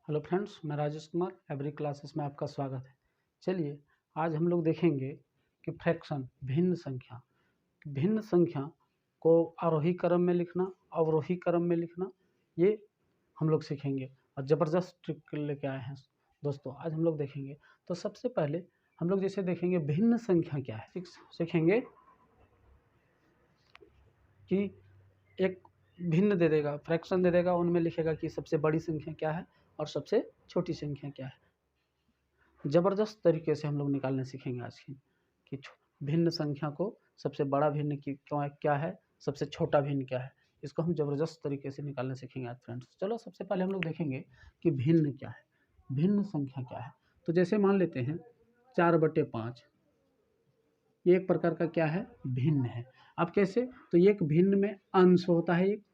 Hello friends, मैं Rajesh Kumar every classes में आपका स्वागत है। चलिए आज हम लोग देखेंगे कि फ्रैक्शन भिन्न संख्या को आरोही क्रम में लिखना, अवरोही क्रम में लिखना, ये हम लोग सीखेंगे और ज़बरदस्त ट्रिक लेके आए हैं दोस्तों। आज हम लोग देखेंगे तो सबसे पहले हम लोग जैसे देखेंगे भिन्न संख्या क्या है, सीखेंगे कि एक भिन्न दे देगा, फ्रैक्शन दे देगा, उनमें लिखेगा कि सबसे बड़ी संख्या क्या है और सबसे छोटी संख्या क्या है। ज़बरदस्त तरीके से हम लोग निकालने सीखेंगे आज की कि भिन्न संख्या को सबसे बड़ा भिन्न की क्या है, सबसे छोटा भिन्न क्या है, इसको हम ज़बरदस्त तरीके से निकालने सीखेंगे आज फ्रेंड्स। चलो सबसे पहले हम लोग देखेंगे कि भिन्न क्या है, भिन्न संख्या क्या है। तो जैसे मान लेते हैं 4/5, ये एक प्रकार का क्या है, भिन्न है। अब कैसे, तो एक भिन्न में अंश होता है एक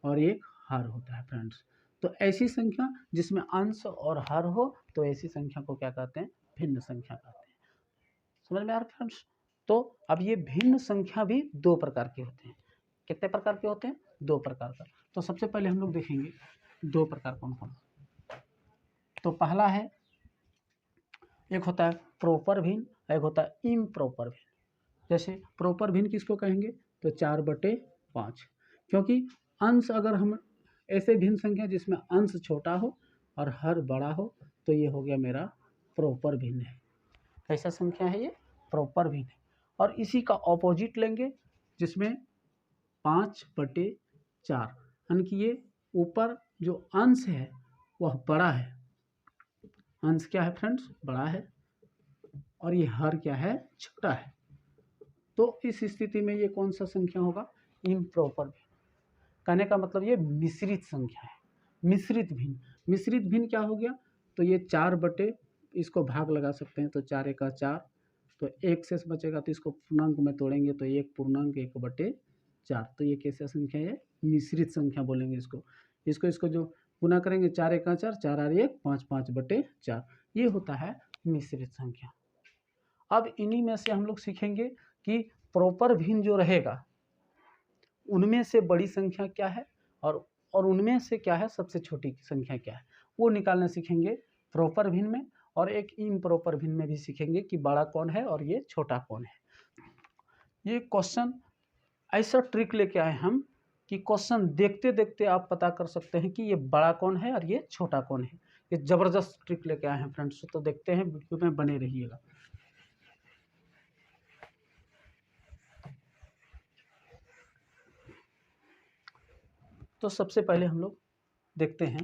और एक हर होता है फ्रेंड्स। तो ऐसी संख्या जिसमें अंश और हर हो तो ऐसी संख्या को क्या कहते हैं, भिन्न संख्या कहते हैं। समझ में आ रहा है फ्रेंड्स। तो अब ये भिन्न संख्या भी दो प्रकार के होते हैं। कितने प्रकार के होते हैं, दो प्रकार का। तो सबसे पहले हम लोग देखेंगे दो प्रकार कौन कौन। तो पहला है, एक होता है प्रॉपर भिन्न, एक होता है इम्प्रॉपर भिन्न। जैसे प्रॉपर भिन्न किसको कहेंगे, तो 4/5, क्योंकि अंश अगर हम ऐसे भिन्न संख्या जिसमें अंश छोटा हो और हर बड़ा हो तो ये हो गया मेरा प्रॉपर भिन्न है। कैसा संख्या है ये, प्रॉपर भिन्न है। और इसी का ऑपोजिट लेंगे जिसमें 5/4, यानी कि ये ऊपर जो अंश है वह बड़ा है, अंश क्या है फ्रेंड्स, बड़ा है, और ये हर क्या है, छोटा है। तो इस स्थिति में ये कौन सा संख्या होगा, इम्प्रॉपर भिन्न। कहने का मतलब ये मिश्रित संख्या है, मिश्रित भिन्न। मिश्रित भिन्न क्या हो गया, तो ये 4 इसको भाग लगा सकते हैं, तो 4 × 4, तो एक शेष बचेगा, तो इसको पूर्णांक में तोड़ेंगे तो 1 पूर्णांक 1/4। तो ये कैसा संख्या है, मिश्रित संख्या बोलेंगे इसको। इसको जो गुना करेंगे 4 × 4, 4 और 1 5, 5/4, ये होता है मिश्रित संख्या। अब इन्हीं में से हम लोग सीखेंगे कि प्रॉपर भिन्न जो रहेगा उनमें से बड़ी संख्या क्या है और उनमें से क्या है सबसे छोटी संख्या क्या है, वो निकालना सीखेंगे प्रॉपर भिन्न में। और एक इम्प्रॉपर भिन्न में भी सीखेंगे कि बड़ा कौन है और ये छोटा कौन है। ये क्वेश्चन ऐसा ट्रिक लेके आए हम कि क्वेश्चन देखते देखते आप पता कर सकते हैं कि ये बड़ा कौन है और ये छोटा कौन है। ये ज़बरदस्त ट्रिक लेके आए हैं फ्रेंड्स, तो देखते हैं, वीडियो में बने रहिएगा। तो सबसे पहले हम लोग देखते हैं,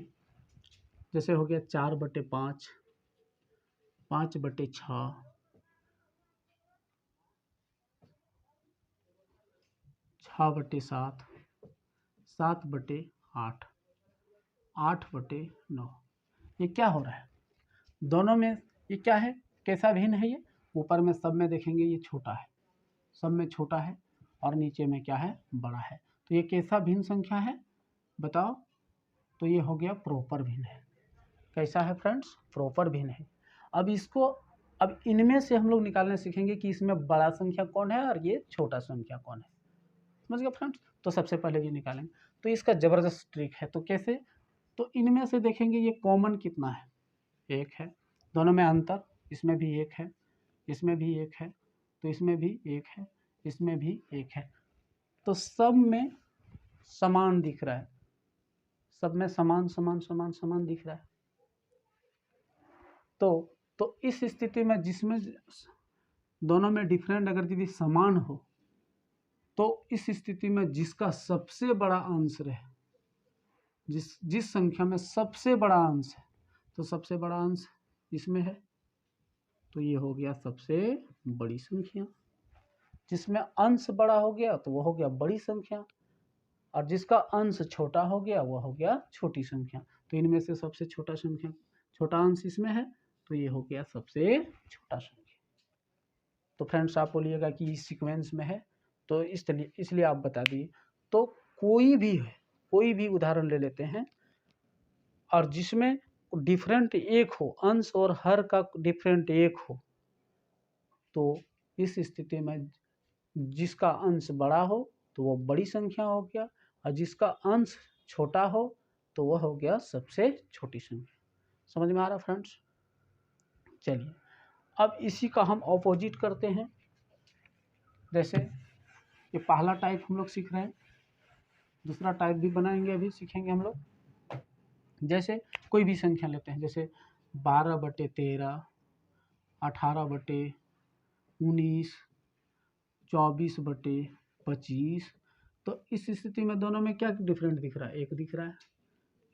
जैसे हो गया 4/5, 5/6, 6/7, 7/8, 8/9। ये क्या हो रहा है, दोनों में ये क्या है, कैसा भिन्न है ये। ऊपर में सब में देखेंगे ये छोटा है, सब में छोटा है, और नीचे में क्या है, बड़ा है। तो ये कैसा भिन्न संख्या है बताओ, तो ये हो गया प्रॉपर भिन्न है। कैसा है फ्रेंड्स, प्रॉपर भिन्न है। अब इनमें से हम लोग निकालने सीखेंगे कि इसमें बड़ा संख्या कौन है और ये छोटा संख्या कौन है। समझ गए फ्रेंड्स। तो सबसे पहले ये निकालेंगे, तो इसका ज़बरदस्त ट्रिक है। तो कैसे, तो इनमें से देखेंगे ये कॉमन कितना है, 1 है। दोनों में अंतर, इसमें भी 1 है, इसमें भी 1 है, तो इसमें भी 1 है, इसमें भी 1 है। तो सब में समान दिख रहा है, सब में समान समान समान समान दिख रहा है। तो इस स्थिति में जिसमें दोनों में डिफरेंट अगर यदि समान हो तो इस स्थिति में जिसका सबसे बड़ा अंश रहे, जिस संख्या में सबसे बड़ा अंश है, तो सबसे बड़ा अंश इसमें है, तो ये हो गया सबसे बड़ी संख्या। जिसमें अंश बड़ा हो गया तो वो हो गया बड़ी संख्या, और जिसका अंश छोटा हो गया वो हो गया छोटी संख्या। तो इनमें से सबसे छोटा संख्या, छोटा अंश इसमें है, तो ये हो गया सबसे छोटा संख्या। तो फ्रेंड्स आप बोलिएगा कि इस सीक्वेंस में है, तो इसलिए आप बता दिए। तो कोई भी उदाहरण ले लेते हैं और जिसमें डिफरेंट एक हो, अंश और हर का डिफरेंट एक हो, तो इस स्थिति में जिसका अंश बड़ा हो तो वो बड़ी संख्या हो गया, और जिसका अंश छोटा हो तो वह हो गया सबसे छोटी संख्या। समझ में आ रहा फ्रेंड्स? चलिए अब इसी का हम ऑपोजिट करते हैं। जैसे ये पहला टाइप हम लोग सीख रहे हैं, दूसरा टाइप भी बनाएंगे, अभी सीखेंगे हम लोग। जैसे कोई भी संख्या लेते हैं, जैसे 12/13, 18/19, 24/25। तो इस स्थिति में दोनों में क्या डिफरेंट दिख रहा है? एक दिख रहा है,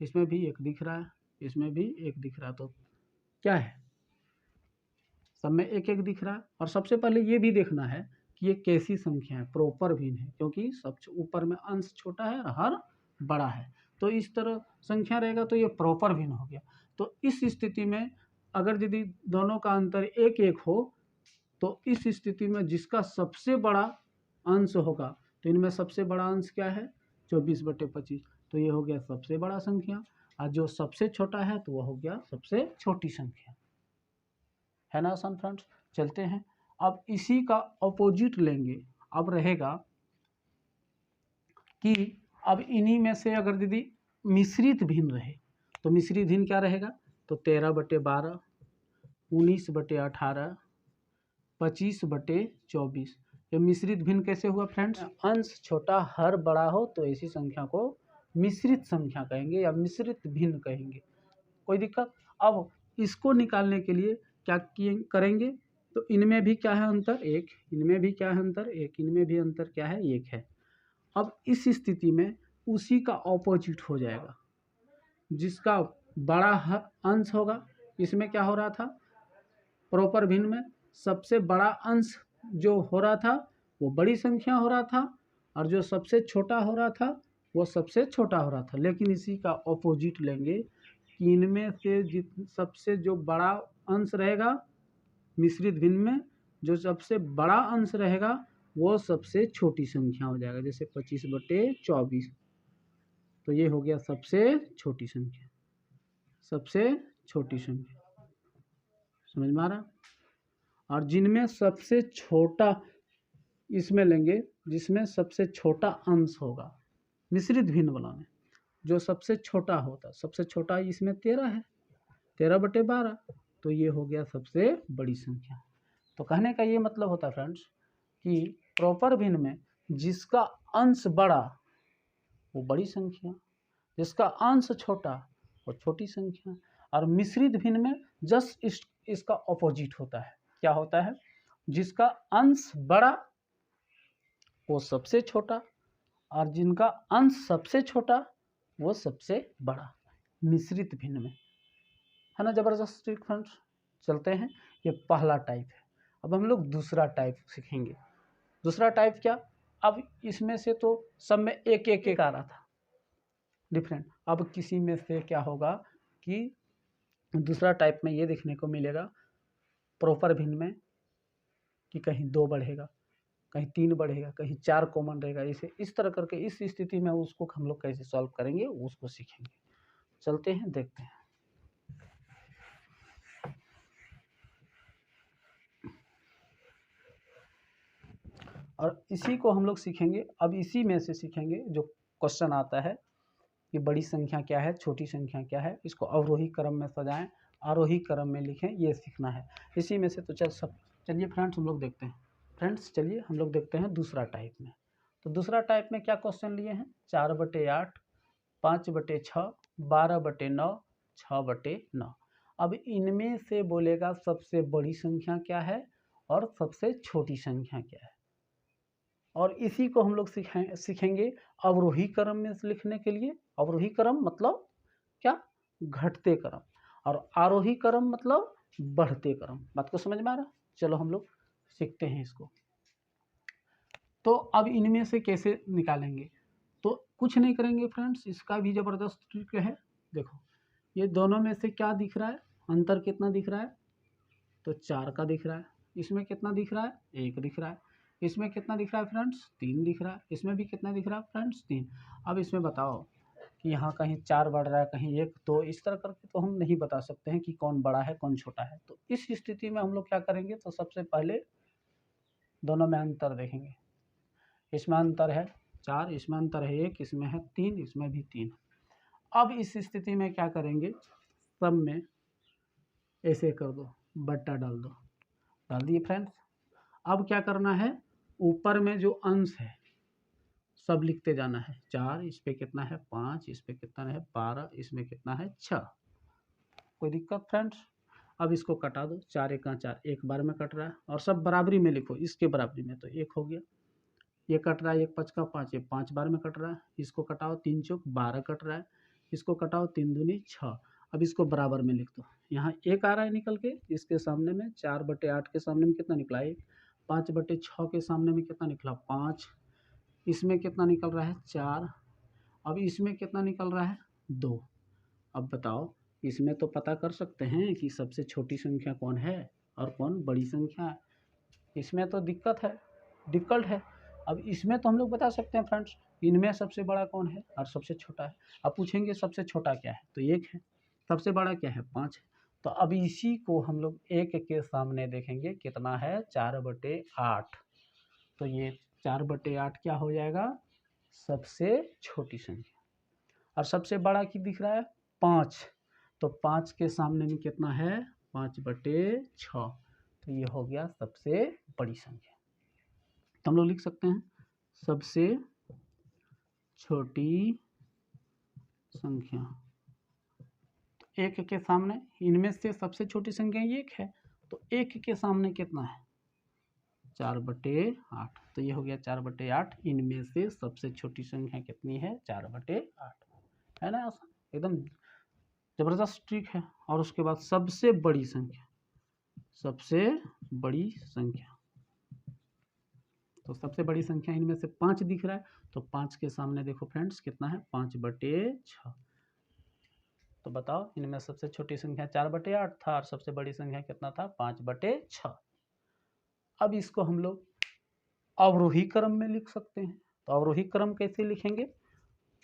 इसमें भी एक दिख रहा है, इसमें भी एक दिख रहा है। तो क्या है? सब में एक एक दिख रहा है। और सबसे पहले ये भी देखना है कि ये कैसी संख्या है, प्रॉपर भिन्न है, क्योंकि सबसे ऊपर में अंश छोटा है और हर बड़ा है। तो इस तरह संख्या रहेगा तो ये प्रॉपर भिन्न हो गया। तो इस स्थिति में अगर यदि दोनों का अंतर एक एक हो तो इस स्थिति में जिसका सबसे बड़ा अंश होगा, तो इनमें सबसे बड़ा अंश क्या है? 24/25। तो ये हो गया सबसे बड़ा संख्या, और जो सबसे छोटा है तो वह हो गया सबसे छोटी संख्या। है ना आसान फ्रेंड्स? चलते हैं अब इसी का ऑपोजिट लेंगे। अब रहेगा कि अब इन्हीं में से अगर दीदी मिश्रित भिन्न रहे तो मिश्रित भिन्न क्या रहेगा? तो 13/12, 19/18, 25/24। ये मिश्रित भिन्न कैसे हुआ फ्रेंड्स? अंश छोटा हर बड़ा हो तो ऐसी संख्या को मिश्रित संख्या कहेंगे या मिश्रित भिन्न कहेंगे। कोई दिक्कत? अब इसको निकालने के लिए क्या करेंगे? तो इनमें भी क्या है अंतर? एक। इनमें भी क्या है अंतर? एक। इनमें भी अंतर क्या है? एक है। अब इस स्थिति में उसी का ऑपोजिट हो जाएगा। जिसका बड़ा अंश होगा, इसमें क्या हो रहा था? प्रॉपर भिन्न में सबसे बड़ा अंश जो हो रहा था वो बड़ी संख्या हो रहा था, और जो सबसे छोटा हो रहा था वो सबसे छोटा हो रहा था। लेकिन इसी का ऑपोजिट लेंगे कि इनमें से सबसे जो बड़ा अंश रहेगा मिश्रित भिन्न में, जो सबसे बड़ा अंश रहेगा वो सबसे छोटी संख्या हो जाएगा। जैसे 25/24, तो ये हो गया सबसे छोटी संख्या, सबसे छोटी संख्या। समझ में आ रहा? और जिनमें सबसे छोटा इसमें लेंगे, जिसमें सबसे छोटा अंश होगा मिश्रित भिन्न वाला में, जो सबसे छोटा होता, सबसे छोटा इसमें 13 है, 13/12, तो ये हो गया सबसे बड़ी संख्या। तो कहने का ये मतलब होता है फ्रेंड्स कि प्रॉपर भिन्न में जिसका अंश बड़ा वो बड़ी संख्या, जिसका अंश छोटा वो छोटी संख्या। और मिश्रित भिन्न में जस्ट इसका ऑपोजिट होता है। क्या होता है? जिसका अंश बड़ा वो सबसे छोटा, और जिनका अंश सबसे छोटा वो सबसे बड़ा, मिश्रित भिन्न में। है ना जबरदस्त फ्रेंड्स? चलते हैं, ये पहला टाइप है। अब हम लोग दूसरा टाइप सीखेंगे। दूसरा टाइप क्या? अब इसमें से तो सब में एक एक एक आ रहा था डिफरेंट। अब किसी में से क्या होगा कि दूसरा टाइप में ये देखने को मिलेगा प्रॉपर भिन्न में कि कहीं 2 बढ़ेगा, कहीं 3 बढ़ेगा, कहीं 4 कॉमन रहेगा। इसे इस तरह करके इस स्थिति में उसको हम लोग कैसे सॉल्व करेंगे उसको सीखेंगे। चलते हैं, देखते हैं। और इसी को हम लोग सीखेंगे। अब इसी में से सीखेंगे जो क्वेश्चन आता है कि बड़ी संख्या क्या है, छोटी संख्या क्या है, इसको अवरोही क्रम में सजाएं, आरोही क्रम में लिखें, ये सीखना है इसी में से। तो चलिए फ्रेंड्स हम लोग देखते हैं। फ्रेंड्स चलिए हम लोग देखते हैं दूसरा टाइप में। तो दूसरा टाइप में क्या क्वेश्चन लिए हैं? 4/8, 5/6, 12/9, 6/9। अब इनमें से बोलेगा सबसे बड़ी संख्या क्या है और सबसे छोटी संख्या क्या है। और इसी को हम लोग सीखेंगे अवरोही क्रम में लिखने के लिए। अवरोही क्रम मतलब क्या? घटते क्रम। और आरोही क्रम मतलब बढ़ते क्रम। बात को समझ में आ रहा? चलो हम लोग सीखते हैं इसको। तो अब इनमें से कैसे निकालेंगे? तो कुछ नहीं करेंगे फ्रेंड्स, इसका भी ज़बरदस्त ट्रिक है। देखो ये दोनों में से क्या दिख रहा है, अंतर कितना दिख रहा है? तो 4 का दिख रहा है। इसमें कितना दिख रहा है? 1 दिख रहा है। इसमें कितना दिख रहा है फ्रेंड्स? 3 दिख रहा है। इसमें भी कितना दिख रहा है फ्रेंड्स? 3। अब इसमें बताओ कि यहाँ कहीं 4 बढ़ रहा है, कहीं 1, तो इस तरह करके तो हम नहीं बता सकते हैं कि कौन बड़ा है कौन छोटा है। तो इस स्थिति में हम लोग क्या करेंगे? तो सबसे पहले दोनों में अंतर देखेंगे। इसमें अंतर है 4, इसमें अंतर है 1, इसमें है 3, इसमें भी 3। अब इस स्थिति में क्या करेंगे, सब में ऐसे कर दो, बट्टा डाल दो, डाल दिए फ्रेंड्स। अब क्या करना है, ऊपर में जो अंश है सब लिखते जाना है। 4, इस पे कितना है 5, इस पे कितना है 12, इसमें कितना है 6। कोई दिक्कत फ्रेंड्स? अब इसको कटा दो, 4 1 4, एक बार में कट रहा है, और सब बराबरी में लिखो, इसके बराबरी में, तो 1 हो गया। ये कट रहा है 1 5 का 5, ये 5 बार में कट रहा है, इसको कटाओ 3 चौक 12 कट रहा है, इसको कटाओ 3 दूनी 6। अब इसको बराबर में लिख दो, यहाँ 1 आ रहा है निकल के, इसके सामने में 4/8 के सामने में कितना निकला 1, 5/6 के सामने में कितना निकला 5, इसमें कितना निकल रहा है 4, अब इसमें कितना निकल रहा है 2। अब बताओ, इसमें तो पता कर सकते हैं कि सबसे छोटी संख्या कौन है और कौन बड़ी संख्या है। इसमें तो दिक्कत है, डिफ़िकल्ट है। अब इसमें तो हम लोग बता सकते हैं फ्रेंड्स, इनमें सबसे बड़ा कौन है और सबसे छोटा है। अब पूछेंगे सबसे छोटा क्या है, तो 1 है, सबसे बड़ा क्या है 5 है। तो अब इसी को हम लोग 1 के सामने देखेंगे कितना है 4/8, तो ये 4/8 क्या हो जाएगा, सबसे छोटी संख्या। और सबसे बड़ा की दिख रहा है 5, तो 5 के सामने में कितना है 5/6, तो ये हो गया सबसे बड़ी संख्या। तो हम लोग लिख सकते हैं सबसे छोटी संख्या। तो 1 के सामने, इनमें से सबसे छोटी संख्या 1 है, तो 1 के सामने कितना है 4/8, तो ये हो गया 4/8। इनमें से सबसे छोटी संख्या कितनी है 4/8, है ना, एकदम ज़बरदस्त ट्रिक है। और उसके बाद सबसे बड़ी संख्या, सबसे बड़ी संख्या, तो सबसे बड़ी संख्या इनमें से 5 दिख रहा है, तो 5 के सामने देखो फ्रेंड्स कितना है 5/6। तो बताओ, इनमें सबसे छोटी संख्या 4/8 था और सबसे बड़ी संख्या कितना था 5/6। अब इसको हम लोग अवरोही क्रम में लिख सकते हैं। तो अवरोही क्रम कैसे लिखेंगे,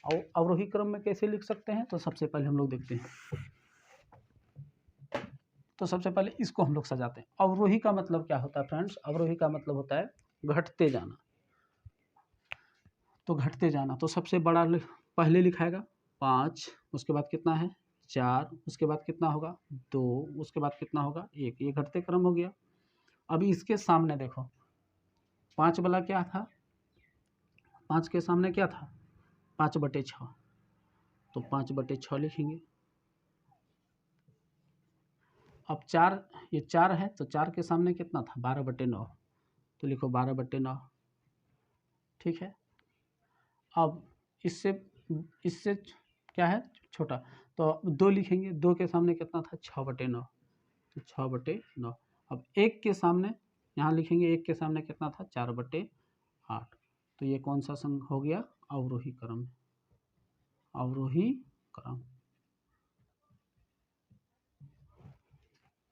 अवरोही क्रम में कैसे लिख सकते हैं, तो सबसे पहले हम लोग देखते हैं। तो सबसे पहले इसको हम लोग सजाते हैं। अवरोही का मतलब क्या होता है फ्रेंड्स, अवरोही का मतलब होता है घटते जाना। तो घटते जाना, तो सबसे बड़ा पहले लिखाएगा 5, उसके बाद कितना है 4, उसके बाद कितना होगा 2, उसके बाद कितना होगा 1, ये घटते क्रम हो गया। अभी इसके सामने देखो 5 वाला क्या था, 5 के सामने क्या था 5/6, तो 5/6 लिखेंगे। अब 4, ये 4 है, तो 4 के सामने कितना था 12/9, तो लिखो 12/9, ठीक है। अब इससे क्या है छोटा, तो 2 लिखेंगे, 2 के सामने कितना था 6/9, तो 6/9। अब 1 के सामने यहाँ लिखेंगे, 1 के सामने कितना था 4/8, तो ये कौन सा संख्या हो गया अवरोही क्रम, अवरोही क्रम,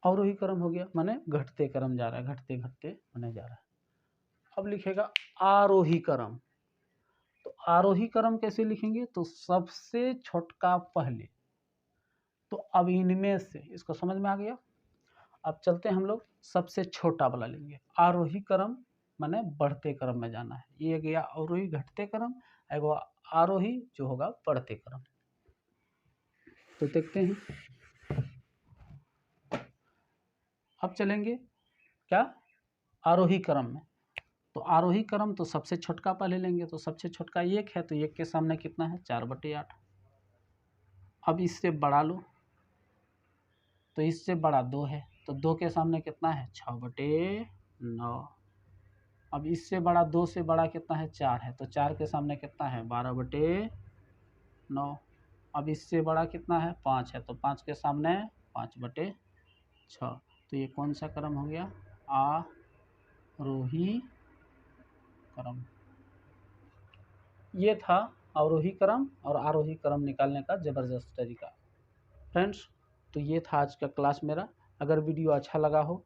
अवरोही क्रम हो गया, माने घटते क्रम जा रहा है, घटते घटते होने जा रहा है। अब लिखेगा आरोही क्रम। तो आरोही क्रम कैसे लिखेंगे, तो सबसे छोटा पहले, तो अब इनमें से, इसको समझ में आ गया। अब चलते हैं हम लोग सबसे छोटा वाला लेंगे। आरोही क्रम माने बढ़ते क्रम में जाना है, ये गया अवरोही घटते क्रम, एगो आरोही जो होगा बढ़ते क्रम। तो देखते हैं, अब चलेंगे क्या आरोही क्रम में। तो आरोही क्रम, तो सबसे छोटका पहले लेंगे, तो सबसे छोटका 1 है, तो 1 के सामने कितना है 4/8। अब इससे बड़ा लो, तो इससे बड़ा 2 है, तो 2 के सामने कितना है 6/9। अब इससे बड़ा 2 से बड़ा कितना है 4 है, तो 4 के सामने कितना है 12/9। अब इससे बड़ा कितना है 5 है, तो 5 के सामने 5/6। तो ये कौन सा क्रम हो गया आरोही क्रम। ये था अवरोही क्रम और आरोही क्रम निकालने का ज़बरदस्त तरीका फ्रेंड्स। तो ये था आज का क्लास मेरा। अगर वीडियो अच्छा लगा हो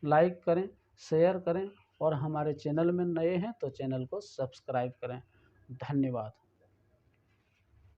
लाइक करें, शेयर करें, और हमारे चैनल में नए हैं तो चैनल को सब्सक्राइब करें। धन्यवाद।